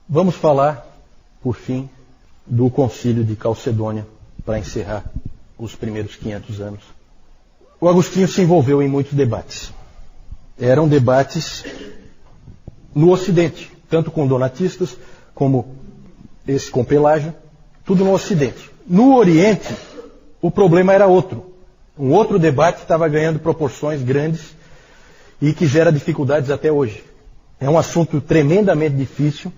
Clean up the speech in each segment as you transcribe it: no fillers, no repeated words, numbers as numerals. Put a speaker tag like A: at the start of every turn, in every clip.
A: Vamos falar, por fim, do Concílio de Calcedônia, para encerrar os primeiros 500 anos. O Agostinho se envolveu em muitos debates. Eram debates no Ocidente, tanto com donatistas, como esse com Pelágio, tudo no Ocidente. No Oriente, o problema era outro. Um outro debate estava ganhando proporções grandes e que gera dificuldades até hoje. É um assunto tremendamente difícil,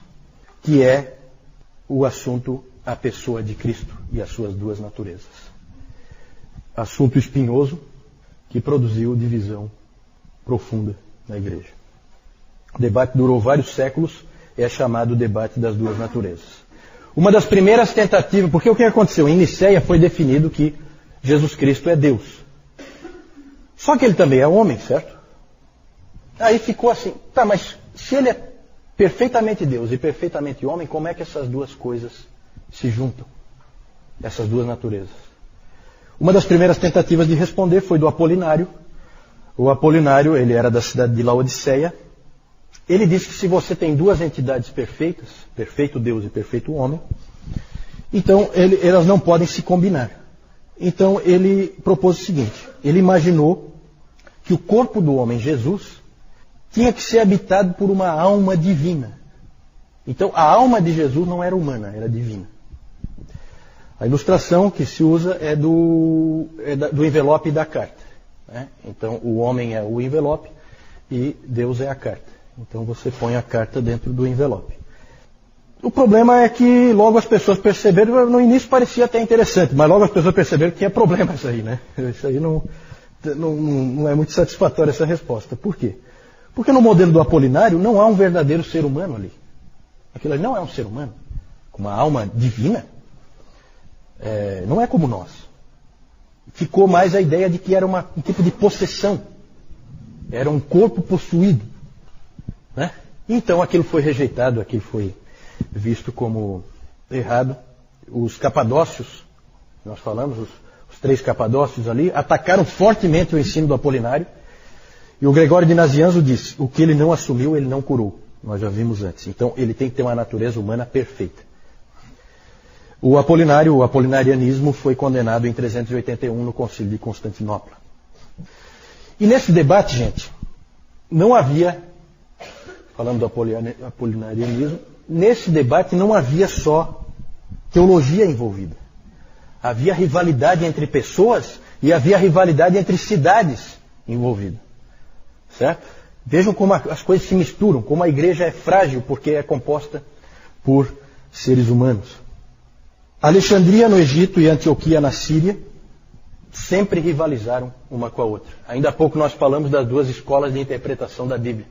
A: que é o assunto a pessoa de Cristo e as suas duas naturezas. Assunto espinhoso que produziu divisão profunda na igreja. O debate durou vários séculos, é chamado debate das duas naturezas. Uma das primeiras tentativas, porque o que aconteceu? Em Nicéia foi definido que Jesus Cristo é Deus. Só que ele também é homem, certo? Aí ficou assim, tá, mas se ele é perfeitamente Deus e perfeitamente homem, como é que essas duas coisas se juntam? Essas duas naturezas. Uma das primeiras tentativas de responder foi do Apolinário. O Apolinário, ele era da cidade de Laodiceia. Ele disse que se você tem duas entidades perfeitas, perfeito Deus e perfeito homem, então elas não podem se combinar. Então ele propôs o seguinte, ele imaginou que o corpo do homem, Jesus, tinha que ser habitado por uma alma divina. Então a alma de Jesus não era humana, era divina. A ilustração que se usa é do envelope da carta. Né? Então o homem é o envelope e Deus é a carta. Então você põe a carta dentro do envelope. O problema é que logo as pessoas perceberam, no início parecia até interessante, mas logo as pessoas perceberam que tinha problema isso aí, né? Isso aí não é muito satisfatória essa resposta. Por quê? Porque no modelo do Apolinário não há um verdadeiro ser humano ali. Aquilo ali não é um ser humano, com uma alma divina. Não é como nós. Ficou mais a ideia de que era um tipo de possessão. Era um corpo possuído. Né? Então aquilo foi rejeitado, aquilo foi visto como errado. Os capadócios, nós falamos, os 3 capadócios ali, atacaram fortemente o ensino do Apolinário. E o Gregório de Nazianzo disse, o que ele não assumiu, ele não curou. Nós já vimos antes. Então ele tem que ter uma natureza humana perfeita. O apolinarianismo foi condenado em 381 no Concílio de Constantinopla. E nesse debate, gente, não havia, falando do apolinarianismo, nesse debate não havia só teologia envolvida. Havia rivalidade entre pessoas e havia rivalidade entre cidades envolvidas. Certo? Vejam como as coisas se misturam, como a igreja é frágil porque é composta por seres humanos. Alexandria no Egito e Antioquia na Síria sempre rivalizaram uma com a outra. Ainda há pouco nós falamos das duas escolas de interpretação da Bíblia.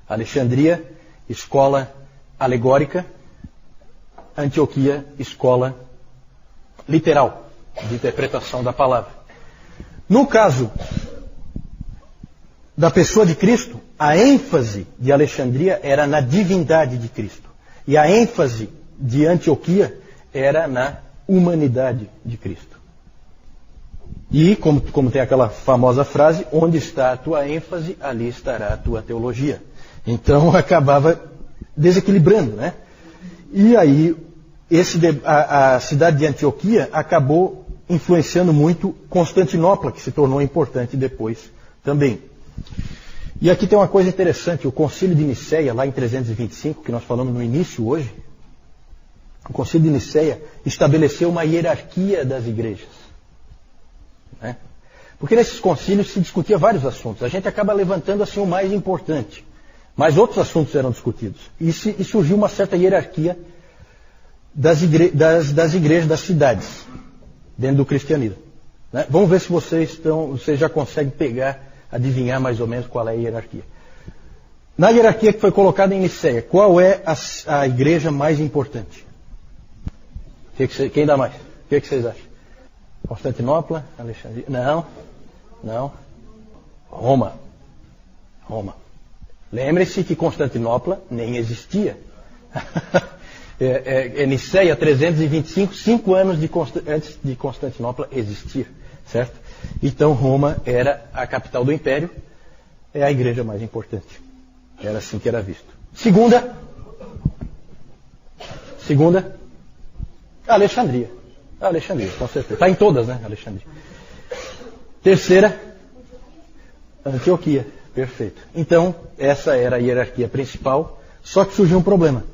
A: Alexandria, escola alegórica. Antioquia, escola literal, de interpretação da palavra. No caso da pessoa de Cristo, a ênfase de Alexandria era na divindade de Cristo. E a ênfase de Antioquia era na humanidade de Cristo. E, como tem aquela famosa frase, onde está a tua ênfase, ali estará a tua teologia. Então acabava desequilibrando, né? E aí, a cidade de Antioquia acabou influenciando muito Constantinopla, que se tornou importante depois também. E aqui tem uma coisa interessante, o Concílio de Nicéia, lá em 325, que nós falamos no início hoje, o Concílio de Nicéia estabeleceu uma hierarquia das igrejas. Né? Porque nesses concílios se discutia vários assuntos. A gente acaba levantando assim o mais importante. Mas outros assuntos eram discutidos. E surgiu uma certa hierarquia das igrejas das cidades, dentro do cristianismo. Né? Vamos ver se vocês já conseguem adivinhar mais ou menos qual é a hierarquia. Na hierarquia que foi colocada em Nicéia, qual é a igreja mais importante? Quem dá mais? O que vocês acham? Constantinopla? Alexandria? Não. Roma. Lembre-se que Constantinopla nem existia. Nicéia 325, 5 anos antes de Constantinopla existir. Certo? Então Roma era a capital do império, é a igreja mais importante. Era assim que era visto. Segunda, Segunda, Alexandria. Alexandria, com certeza. Está em todas, né? Alexandria. Terceira, Antioquia. Perfeito. Então, essa era a hierarquia principal, só que surgiu um problema.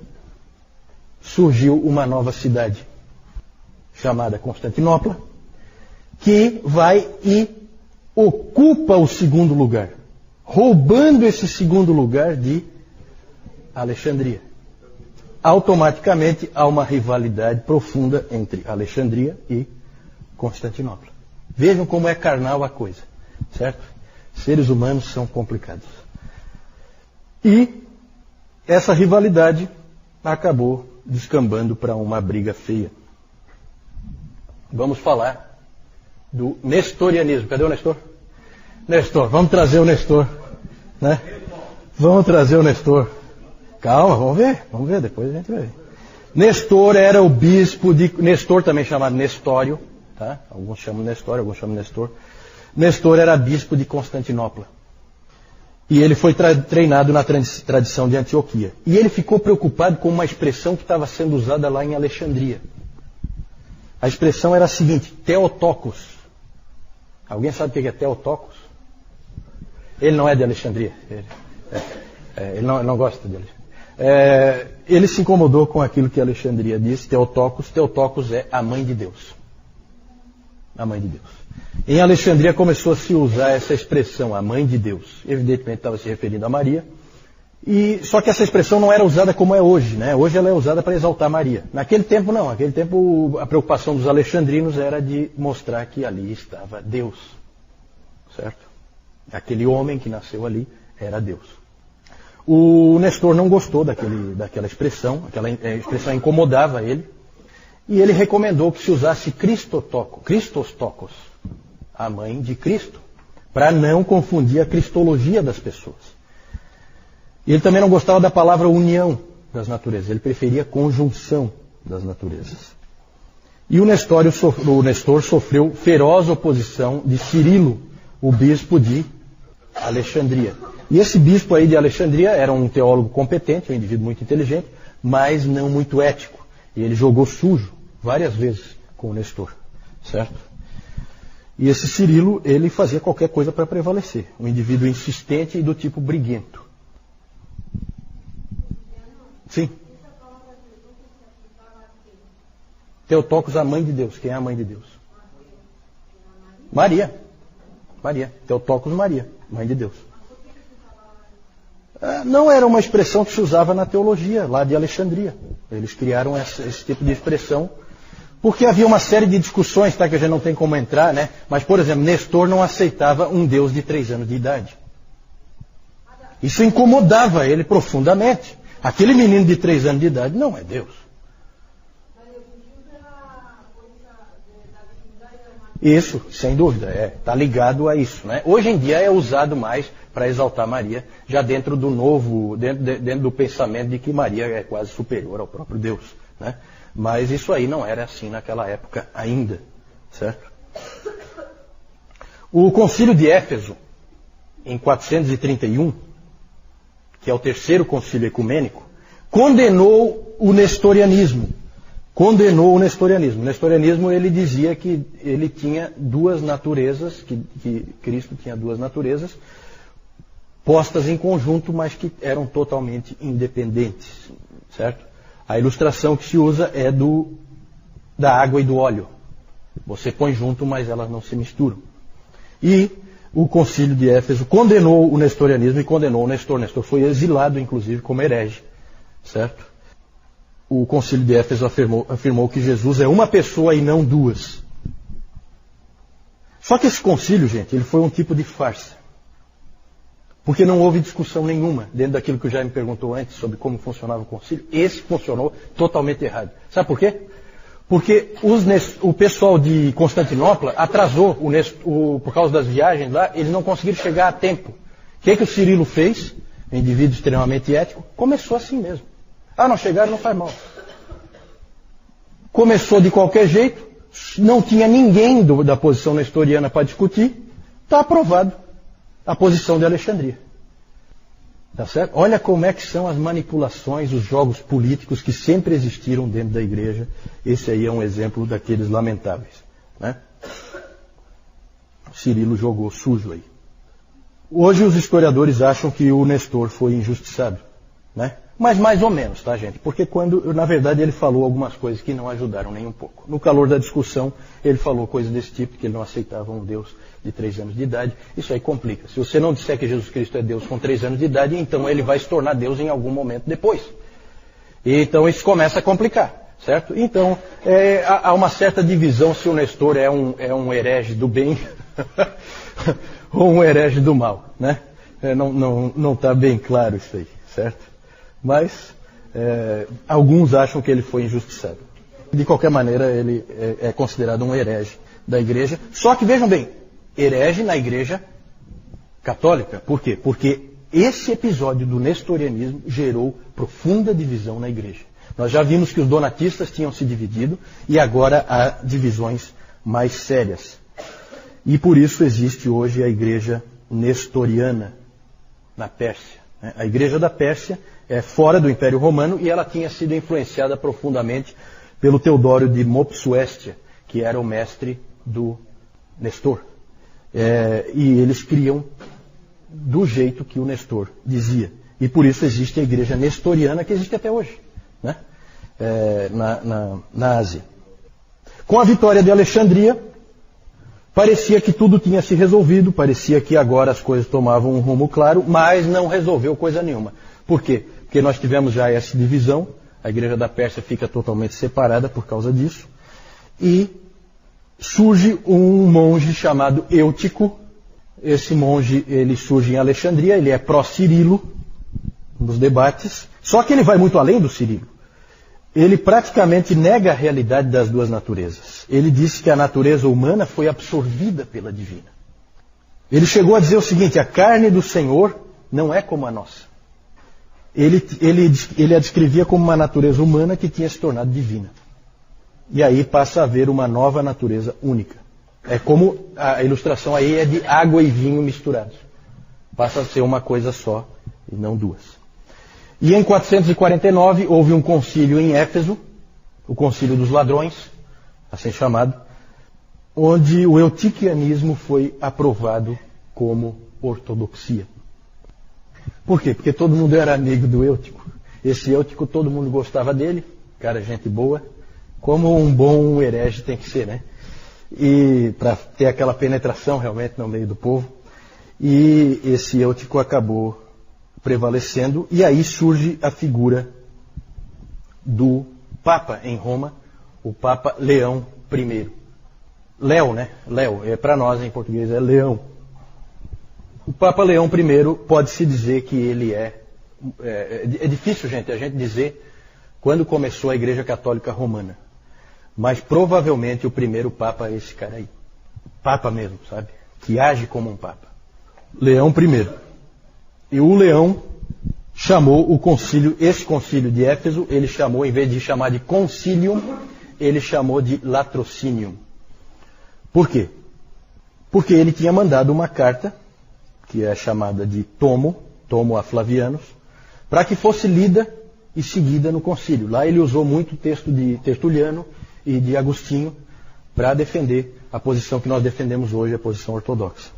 A: Surgiu uma nova cidade, chamada Constantinopla, que vai e ocupa o segundo lugar, roubando esse segundo lugar de Alexandria. Automaticamente há uma rivalidade profunda entre Alexandria e Constantinopla. Vejam como é carnal a coisa, certo? Seres humanos são complicados. E essa rivalidade acabou descambando para uma briga feia. Vamos falar do nestorianismo. Cadê o Nestor? Nestor, vamos trazer o Nestor, né? Vamos trazer o Nestor. Calma, vamos ver, depois a gente vai ver. Nestor era o bispo de... Nestor também chamado Nestório, tá? Alguns chamam Nestório, alguns chamam Nestor. Nestor era bispo de Constantinopla. E ele foi treinado na tradição de Antioquia. E ele ficou preocupado com uma expressão que estava sendo usada lá em Alexandria. A expressão era a seguinte, Theotokos. Alguém sabe o que é Theotokos? Ele não é de Alexandria. Ele não gosta de Alexandria. Ele se incomodou com aquilo que Alexandria disse, Theotokos. Theotokos é a mãe de Deus. A mãe de Deus. Em Alexandria começou a se usar essa expressão, a mãe de Deus. Evidentemente estava se referindo a Maria. Só que essa expressão não era usada como é hoje, né? Hoje ela é usada para exaltar Maria. Naquele tempo não. Naquele tempo a preocupação dos alexandrinos era de mostrar que ali estava Deus. Certo? Aquele homem que nasceu ali era Deus. O Nestor não gostou daquela expressão. Aquela expressão incomodava ele. E ele recomendou que se usasse Christostokos, a mãe de Cristo, para não confundir a cristologia das pessoas. E ele também não gostava da palavra união das naturezas, ele preferia conjunção das naturezas. E o Nestor sofreu feroz oposição de Cirilo, o bispo de Alexandria. E esse bispo aí de Alexandria era um teólogo competente, um indivíduo muito inteligente, mas não muito ético. E ele jogou sujo várias vezes com o Nestor, certo? E esse Cirilo, ele fazia qualquer coisa para prevalecer. Um indivíduo insistente e do tipo briguento. Sim. Theotokos, a mãe de Deus. Quem é a mãe de Deus? Maria. Theotokos Maria, mãe de Deus. Não era uma expressão que se usava na teologia, lá de Alexandria. Eles criaram esse tipo de expressão porque havia uma série de discussões, tá, que a gente não tem como entrar, né? Mas, por exemplo, Nestor não aceitava um Deus de 3 anos de idade. Isso incomodava ele profundamente. Aquele menino de 3 anos de idade não é Deus. Isso, sem dúvida, está ligado a isso, né? Hoje em dia é usado mais para exaltar Maria, já dentro do pensamento de que Maria é quase superior ao próprio Deus, né? Mas isso aí não era assim naquela época ainda, certo? O Concílio de Éfeso, em 431, que é o terceiro concílio ecumênico, condenou o nestorianismo. O nestorianismo, ele dizia que ele tinha 2 naturezas, que Cristo tinha 2 naturezas, postas em conjunto, mas que eram totalmente independentes, certo? A ilustração que se usa é da água e do óleo. Você põe junto, mas elas não se misturam. E o Concílio de Éfeso condenou o nestorianismo e condenou o Nestor. Nestor foi exilado, inclusive, como herege, certo? O Concílio de Éfeso afirmou que Jesus é uma pessoa e não 2. Só que esse concílio, gente, ele foi um tipo de farsa. Porque não houve discussão nenhuma dentro daquilo que o Jaime perguntou antes sobre como funcionava o concílio. Esse funcionou totalmente errado. Sabe por quê? Porque o pessoal de Constantinopla atrasou, por causa das viagens lá, eles não conseguiram chegar a tempo. O que o Cirilo fez? Um indivíduo extremamente ético. Começou assim mesmo. Não chegaram, não faz mal. Começou de qualquer jeito, não tinha ninguém da posição nestoriana para discutir, está aprovado a posição de Alexandria. Tá certo? Olha como é que são as manipulações, os jogos políticos que sempre existiram dentro da igreja. Esse aí é um exemplo daqueles lamentáveis, né? Cirilo jogou sujo aí. Hoje os historiadores acham que o Nestor foi injustiçado, né? Mas mais ou menos, tá, gente? Porque na verdade, ele falou algumas coisas que não ajudaram nem um pouco. No calor da discussão, ele falou coisas desse tipo, que ele não aceitava um Deus de 3 anos de idade. Isso aí complica. Se você não disser que Jesus Cristo é Deus com 3 anos de idade, então ele vai se tornar Deus em algum momento depois. E então isso começa a complicar, certo? Então, há uma certa divisão se o Nestor é um herege do bem ou um herege do mal, né? Não está bem claro isso aí, certo? Mas alguns acham que ele foi injustiçado. De qualquer maneira, ele é considerado um herege da igreja. Só que, vejam bem, herege na igreja católica. Por quê? Porque esse episódio do nestorianismo gerou profunda divisão na igreja. Nós já vimos que os donatistas tinham se dividido e agora há divisões mais sérias. E por isso existe hoje a igreja nestoriana na Pérsia. A igreja da Pérsia é fora do Império Romano e ela tinha sido influenciada profundamente pelo Teodório de Mopsuestia, que era o mestre do Nestor. E eles criam do jeito que o Nestor dizia. E por isso existe a igreja nestoriana que existe até hoje, né? Na Ásia. Com a vitória de Alexandria, parecia que tudo tinha se resolvido, parecia que agora as coisas tomavam um rumo claro, mas não resolveu coisa nenhuma. Por quê? Porque nós tivemos já essa divisão, a igreja da Pérsia fica totalmente separada por causa disso, e surge um monge chamado Eutico. Esse monge, ele surge em Alexandria, ele é pró-Cirilo, nos debates, só que ele vai muito além do Cirilo. Ele praticamente nega a realidade das duas naturezas. Ele disse que a natureza humana foi absorvida pela divina. Ele chegou a dizer o seguinte: a carne do Senhor não é como a nossa. Ele a descrevia como uma natureza humana que tinha se tornado divina. E aí passa a haver uma nova natureza única. É como a ilustração aí é de água e vinho misturados. Passa a ser uma coisa só e não duas. E em 449 houve um concílio em Éfeso, o concílio dos ladrões, assim chamado, onde o eutiquianismo foi aprovado como ortodoxia. Por quê? Porque todo mundo era amigo do Eutico. Esse Eutico, todo mundo gostava dele, cara, gente boa, como um bom herege tem que ser, né? E para ter aquela penetração realmente no meio do povo. E esse Eutico acabou prevalecendo, e aí surge a figura do Papa em Roma, o Papa Leão I. Léo, né? Léo, para nós em português é Leão. O Papa Leão I pode-se dizer que ele é difícil, gente, a gente dizer quando começou a Igreja Católica Romana. Mas provavelmente o primeiro Papa é esse cara aí. Papa mesmo, sabe? Que age como um Papa. Leão I. E o Leão chamou o concílio, esse concílio de Éfeso, ele chamou, em vez de chamar de concilium, ele chamou de latrocinium. Por quê? Porque ele tinha mandado uma carta, que é chamada de tomo a Flavianos, para que fosse lida e seguida no concílio. Lá ele usou muito o texto de Tertuliano e de Agostinho para defender a posição que nós defendemos hoje, a posição ortodoxa.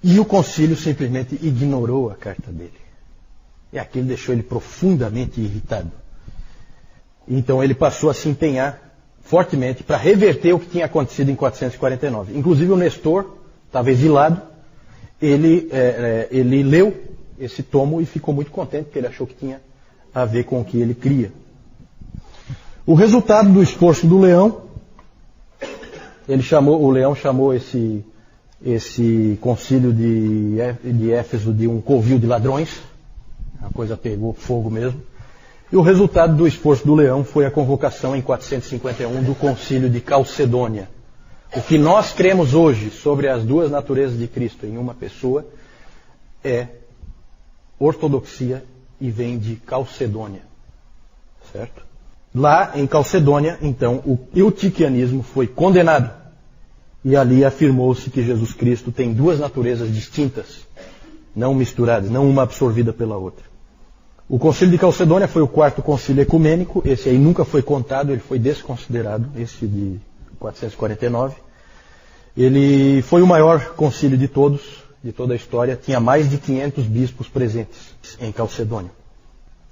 A: E o concílio simplesmente ignorou a carta dele. E aquilo deixou ele profundamente irritado. Então ele passou a se empenhar fortemente para reverter o que tinha acontecido em 449. Inclusive o Nestor estava exilado. Ele leu esse tomo e ficou muito contente, porque ele achou que tinha a ver com o que ele cria. O resultado do esforço do Leão, o Leão chamou esse concílio de Éfeso de um covil de ladrões. A coisa pegou fogo mesmo. E o resultado do esforço do Leão foi a convocação em 451 do concílio de Calcedônia. O que nós cremos hoje sobre as duas naturezas de Cristo em uma pessoa é ortodoxia e vem de Calcedônia. Certo? Lá em Calcedônia, então, o eutiquianismo foi condenado. E ali afirmou-se que Jesus Cristo tem duas naturezas distintas. não misturadas, não uma absorvida pela outra. O Concílio de Calcedônia foi o quarto concílio ecumênico, esse aí nunca foi contado, ele foi desconsiderado, esse de 449. Ele foi o maior concílio de todos, de toda a história, tinha mais de 500 bispos presentes em Calcedônia.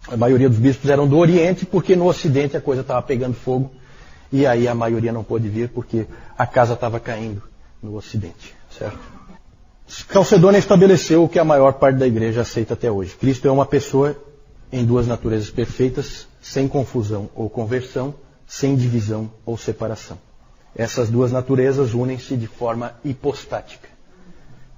A: A maioria dos bispos eram do Oriente, porque no Ocidente a coisa estava pegando fogo, e aí a maioria não pôde vir, porque a casa estava caindo no Ocidente, certo? Calcedônia estabeleceu o que a maior parte da igreja aceita até hoje. Cristo é uma pessoa em duas naturezas perfeitas, sem confusão ou conversão, sem divisão ou separação. Essas duas naturezas unem-se de forma hipostática.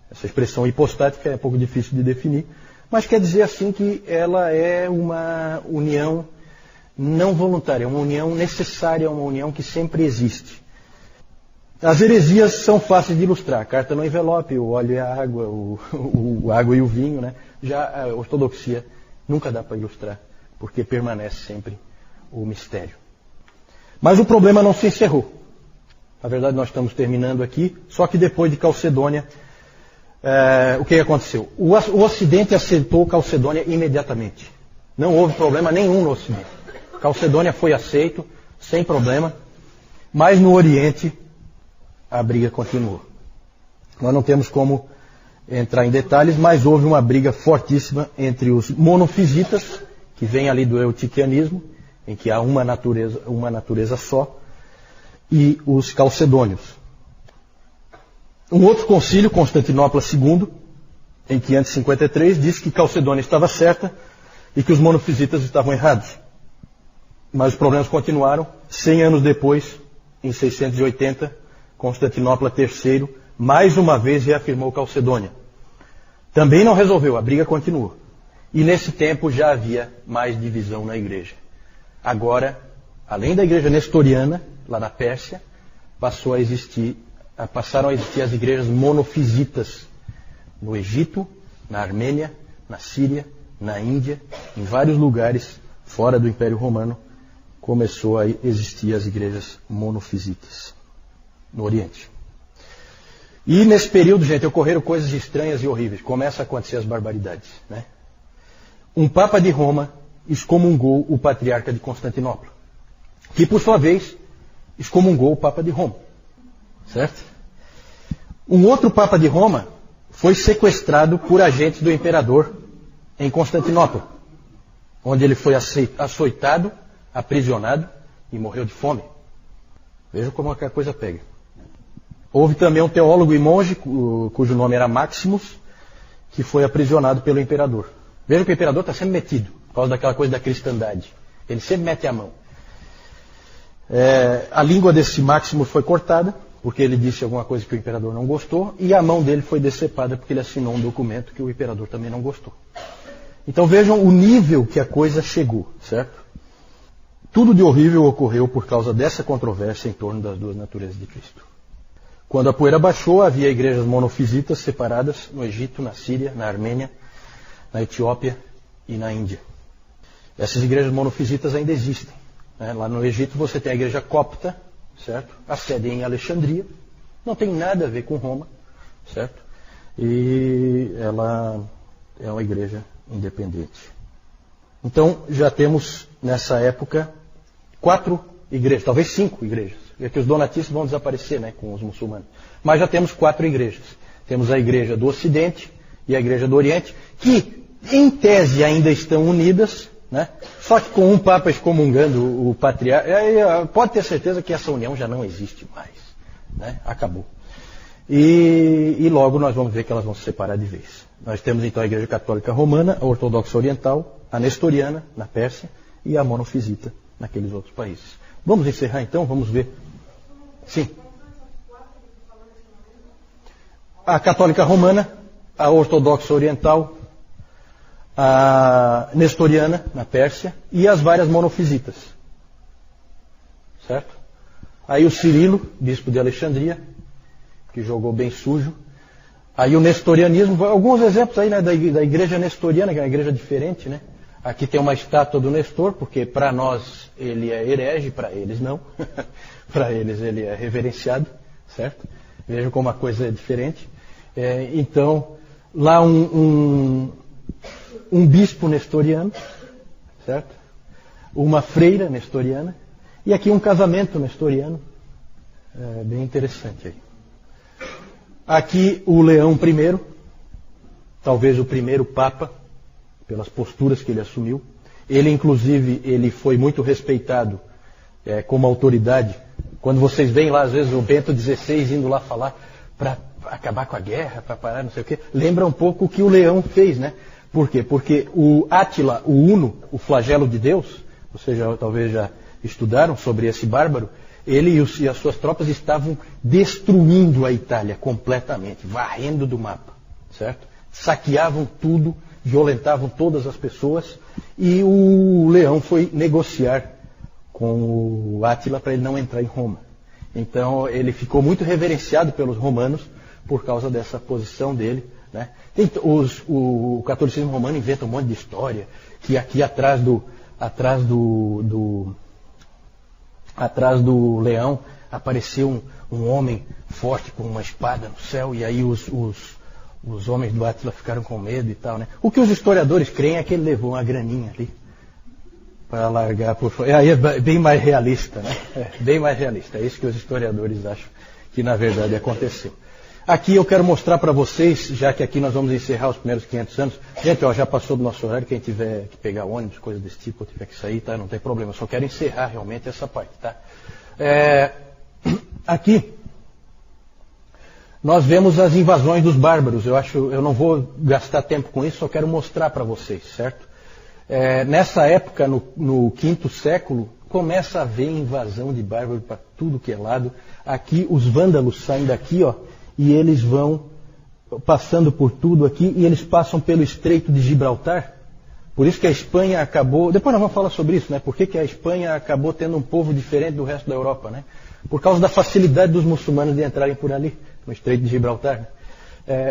A: Essa expressão hipostática é um pouco difícil de definir, mas quer dizer assim que ela é uma união não voluntária, uma união necessária, uma união que sempre existe. As heresias são fáceis de ilustrar. A carta no envelope, o óleo e a água, o água e o vinho, né? Já a ortodoxia nunca dá para ilustrar, porque permanece sempre o mistério. Mas o problema não se encerrou. Na verdade, nós estamos terminando aqui, só que depois de Calcedônia, o que aconteceu? O Ocidente aceitou Calcedônia imediatamente. Não houve problema nenhum no Ocidente. Calcedônia foi aceito, sem problema, mas no Oriente a briga continuou. Nós não temos como entrar em detalhes, mas houve uma briga fortíssima entre os monofisitas, que vem ali do eutiquianismo, em que há uma natureza só, e os calcedônios. Um outro concílio, Constantinopla II, em 553, disse que Calcedônia estava certa e que os monofisitas estavam errados. Mas os problemas continuaram. 100 anos depois, em 680, Constantinopla III, mais uma vez reafirmou Calcedônia. Também não resolveu, a briga continuou. E nesse tempo já havia mais divisão na igreja. Agora, além da igreja nestoriana, lá na Pérsia, passaram a existir as igrejas monofisitas no Egito, na Armênia, na Síria, na Índia, em vários lugares fora do Império Romano, começou a existir as igrejas monofisitas no Oriente. E nesse período, gente, ocorreram coisas estranhas e horríveis. Começa a acontecer as barbaridades, né? Um Papa de Roma excomungou o Patriarca de Constantinopla, que por sua vez excomungou o Papa de Roma, certo? Um outro Papa de Roma foi sequestrado por agentes do imperador em Constantinopla, onde ele foi açoitado, aprisionado e morreu de fome. Veja como a coisa pega. Houve também um teólogo e monge, cujo nome era Maximus, que foi aprisionado pelo imperador. Veja que o imperador está sempre metido, por causa daquela coisa da cristandade. Ele sempre mete a mão. A língua desse Maximus foi cortada, porque ele disse alguma coisa que o imperador não gostou, e a mão dele foi decepada porque ele assinou um documento que o imperador também não gostou. Então vejam o nível que a coisa chegou, certo? Tudo de horrível ocorreu por causa dessa controvérsia em torno das duas naturezas de Cristo. Quando a poeira baixou, havia igrejas monofisitas separadas no Egito, na Síria, na Armênia, na Etiópia e na Índia. Essas igrejas monofisitas ainda existem. Lá no Egito você tem a igreja copta, certo? A sede é em Alexandria, não tem nada a ver com Roma, certo? E ela é uma igreja independente. Então já temos nessa época 4 igrejas, talvez 5 igrejas. É que os donatistas vão desaparecer, né, com os muçulmanos. Mas já temos 4 igrejas. Temos a igreja do Ocidente e a igreja do Oriente, que em tese ainda estão unidas, né? Só que com um Papa excomungando o patriarca, pode ter certeza que essa união já não existe mais, né? Acabou. E logo nós vamos ver que elas vão se separar de vez. Nós temos então a Igreja Católica Romana, a Ortodoxa Oriental, a Nestoriana, na Pérsia, e a Monofisita, naqueles outros países. Vamos encerrar então, vamos ver. Sim. A Católica Romana, a Ortodoxa Oriental, a Nestoriana, na Pérsia, e as várias monofisitas. Certo? Aí o Cirilo, bispo de Alexandria, que jogou bem sujo. Aí o nestorianismo, alguns exemplos aí, né, da igreja nestoriana, que é uma igreja diferente, né? Aqui tem uma estátua do Nestor, porque para nós ele é herege, para eles não. Para eles ele é reverenciado, certo? Vejam como a coisa é diferente. Então, Lá um bispo nestoriano, certo? Uma freira nestoriana. E aqui um casamento nestoriano. Bem interessante aí. Aqui o Leão I, talvez o primeiro Papa, pelas posturas que ele assumiu. Ele, inclusive, ele foi muito respeitado como autoridade. Quando vocês veem lá, às vezes, o Bento XVI indo lá falar para acabar com a guerra, para parar, não sei o quê, lembra um pouco o que o Leão fez, né? Por quê? Porque o Átila, o Uno, o flagelo de Deus, vocês talvez já estudaram sobre esse bárbaro, ele e as suas tropas estavam destruindo a Itália completamente, varrendo do mapa, certo? Saqueavam tudo, violentavam todas as pessoas, e o Leão foi negociar com o Átila para ele não entrar em Roma. Então ele ficou muito reverenciado pelos romanos por causa dessa posição dele, né? O catolicismo romano inventa um monte de história, que aqui atrás do leão apareceu um homem forte com uma espada no céu, e aí os homens do Átila ficaram com medo e tal, né? O que os historiadores creem é que ele levou uma graninha ali para largar por fora. Aí é bem mais realista, né? Bem mais realista. É isso que os historiadores acham que na verdade aconteceu. Aqui eu quero mostrar para vocês, já que aqui nós vamos encerrar os primeiros 500 anos. Gente, já passou do nosso horário, quem tiver que pegar ônibus, coisa desse tipo, ou tiver que sair, tá? Não tem problema. Eu só quero encerrar realmente essa parte, tá? Aqui nós vemos as invasões dos bárbaros. Eu não vou gastar tempo com isso, só quero mostrar para vocês, certo? Nessa época, no quinto século, começa a haver invasão de bárbaros para tudo que é lado. Aqui os vândalos saem daqui, ó, e eles vão passando por tudo aqui, e eles passam pelo Estreito de Gibraltar. Por isso que a Espanha acabou... Depois nós vamos falar sobre isso, né? Por que a Espanha acabou tendo um povo diferente do resto da Europa, né? Por causa da facilidade dos muçulmanos de entrarem por ali, no Estreito de Gibraltar, né?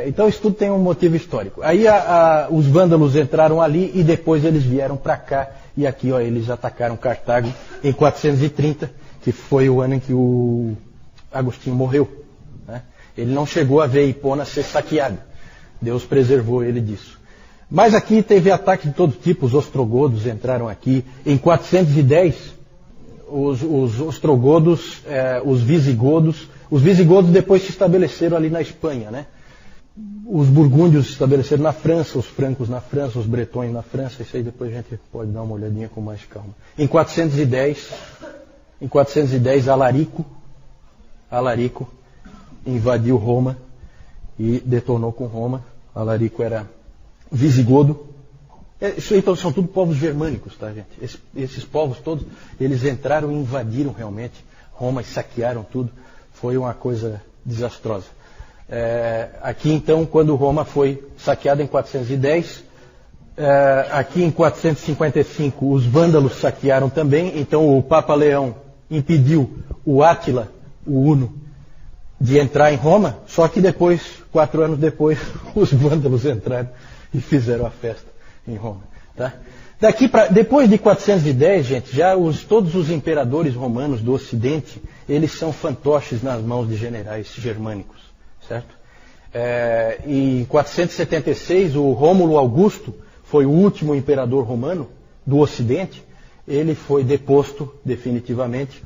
A: Então isso tudo tem um motivo histórico. Aí os vândalos entraram ali e depois eles vieram para cá. E aqui, ó, eles atacaram Cartago em 430, que foi o ano em que o Agostinho morreu, né? Ele não chegou a ver Hipona ser saqueado. Deus preservou ele disso. Mas aqui teve ataques de todo tipo. Os ostrogodos entraram aqui. Em 410, os ostrogodos, os visigodos depois se estabeleceram ali na Espanha, né? Os burgúndios se estabeleceram na França, os francos na França, os bretões na França. Isso aí depois a gente pode dar uma olhadinha com mais calma. Em 410, Alarico invadiu Roma e detonou com Roma. Alarico era visigodo. Isso aí então são tudo povos germânicos, tá, gente? Esses povos todos, eles entraram e invadiram realmente Roma e saquearam tudo. Foi uma coisa desastrosa. Aqui então, quando Roma foi saqueada em 410, aqui em 455 os vândalos saquearam também. Então o Papa Leão impediu o Átila, o Uno, de entrar em Roma. Só que depois, 4 anos depois, os vândalos entraram e fizeram a festa em Roma, tá? Depois de 410, gente, já todos os imperadores romanos do Ocidente, eles são fantoches nas mãos de generais germânicos, certo? Em 476, o Rômulo Augusto foi o último imperador romano do Ocidente. Ele foi deposto definitivamente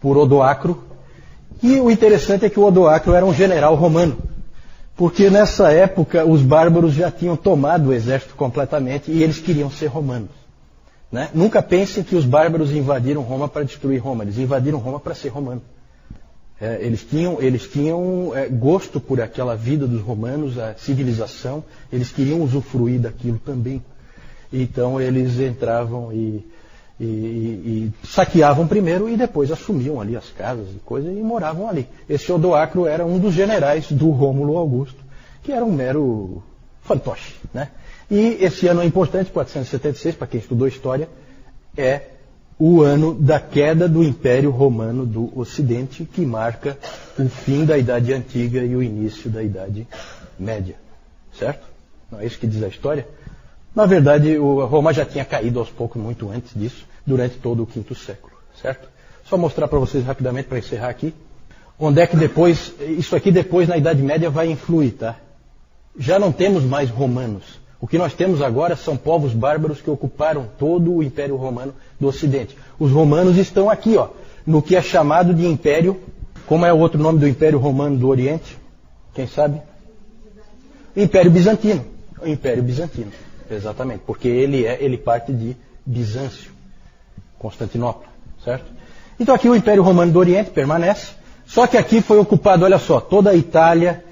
A: por Odoacro. E o interessante é que o Odoacro era um general romano, porque nessa época os bárbaros já tinham tomado o exército completamente e eles queriam ser romanos, né? Nunca pensem que os bárbaros invadiram Roma para destruir Roma. Eles invadiram Roma para ser romano. Eles tinham gosto por aquela vida dos romanos, a civilização. Eles queriam usufruir daquilo também. Então eles entravam e saqueavam primeiro e depois assumiam ali as casas e coisas e moravam ali. Esse Odoacro era um dos generais do Rômulo Augusto, que era um mero fantoche, né? E esse ano é importante, 476, para quem estudou história, é o ano da queda do Império Romano do Ocidente, que marca o fim da Idade Antiga e o início da Idade Média, certo? Não é isso que diz a história? Na verdade, Roma já tinha caído aos poucos, muito antes disso, durante todo o quinto século, certo? Só mostrar para vocês rapidamente, para encerrar aqui, onde é que depois, isso aqui depois na Idade Média vai influir, tá? Já não temos mais romanos. O que nós temos agora são povos bárbaros que ocuparam todo o Império Romano do Ocidente. Os romanos estão aqui, ó, no que é chamado de Império. Como é o outro nome do Império Romano do Oriente? Quem sabe? Império Bizantino. O Império Bizantino, exatamente, porque ele parte de Bizâncio, Constantinopla, certo? Então aqui o Império Romano do Oriente permanece, só que aqui foi ocupado, olha só, toda a Itália,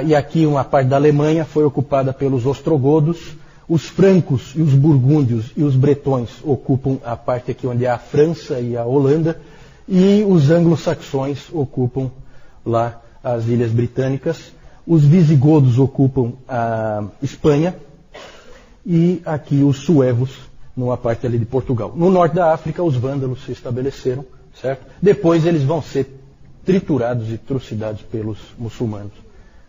A: e aqui uma parte da Alemanha foi ocupada pelos ostrogodos, os francos e os burgúndios e os bretões ocupam a parte aqui onde é a França e a Holanda, e os anglo-saxões ocupam lá as Ilhas Britânicas, os visigodos ocupam a Espanha e aqui os suevos numa parte ali de Portugal. No norte da África os vândalos se estabeleceram, certo? Depois eles vão ser triturados e trucidados pelos muçulmanos,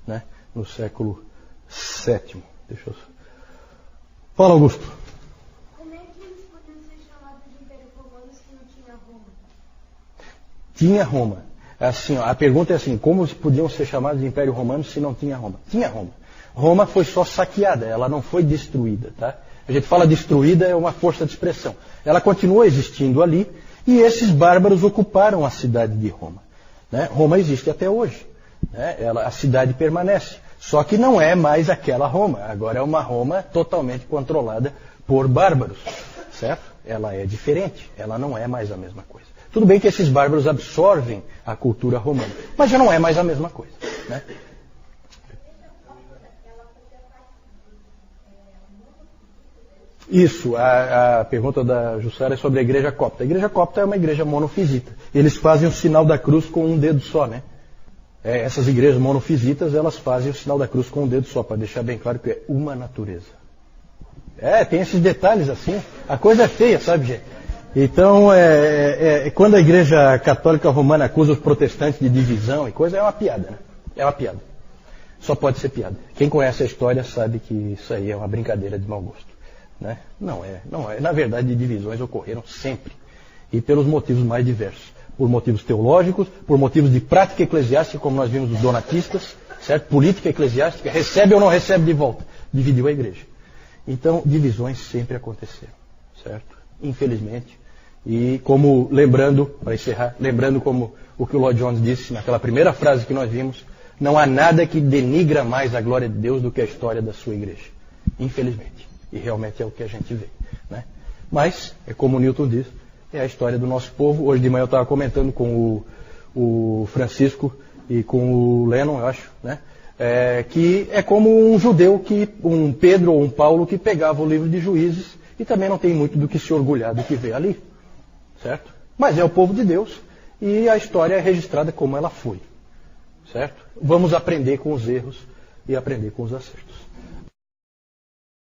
A: né? No século VII. Fala, Augusto.
B: Como é que eles podiam ser chamados de Império Romano se não tinha Roma?
A: Tinha Roma. Assim, ó, a pergunta é assim, como podiam ser chamados de Império Romano se não tinha Roma? Tinha Roma. Roma foi só saqueada, ela não foi destruída, tá? A gente fala destruída, é uma força de expressão. Ela continua existindo ali e esses bárbaros ocuparam a cidade de Roma, né? Roma existe até hoje, né? A cidade permanece. Só que não é mais aquela Roma. Agora é uma Roma totalmente controlada por bárbaros, certo? Ela é diferente, ela não é mais a mesma coisa. Tudo bem que esses bárbaros absorvem a cultura romana, mas já não é mais a mesma coisa, né? Isso, a pergunta da Jussara é sobre a igreja copta. A igreja copta é uma igreja monofisita. Eles fazem o sinal da cruz com um dedo só, né? Essas igrejas monofisitas, elas fazem o sinal da cruz com um dedo só, para deixar bem claro que é uma natureza. Tem esses detalhes assim. A coisa é feia, sabe, gente? Então, quando a igreja católica romana acusa os protestantes de divisão e coisa, é uma piada, né? É uma piada. Só pode ser piada. Quem conhece a história sabe que isso aí é uma brincadeira de mau gosto, né? Não é. Na verdade, divisões ocorreram sempre. E pelos motivos mais diversos. Por motivos teológicos, por motivos de prática eclesiástica, como nós vimos dos donatistas, certo? Política eclesiástica, recebe ou não recebe de volta. Dividiu a igreja. Então, divisões sempre aconteceram, certo? Infelizmente. E como, para encerrar, lembrando como o que o Lloyd Jones disse naquela primeira frase que nós vimos, não há nada que denigra mais a glória de Deus do que a história da sua igreja. Infelizmente. E realmente é o que a gente vê, né? Mas, é como o Newton diz, é a história do nosso povo. Hoje de manhã eu estava comentando com o Francisco e com o Lennon, eu acho, né? Que é como um judeu, um Pedro ou um Paulo que pegava o livro de Juízes e também não tem muito do que se orgulhar do que vê ali, certo? Mas é o povo de Deus e a história é registrada como ela foi, certo? Vamos aprender com os erros e aprender com os acertos.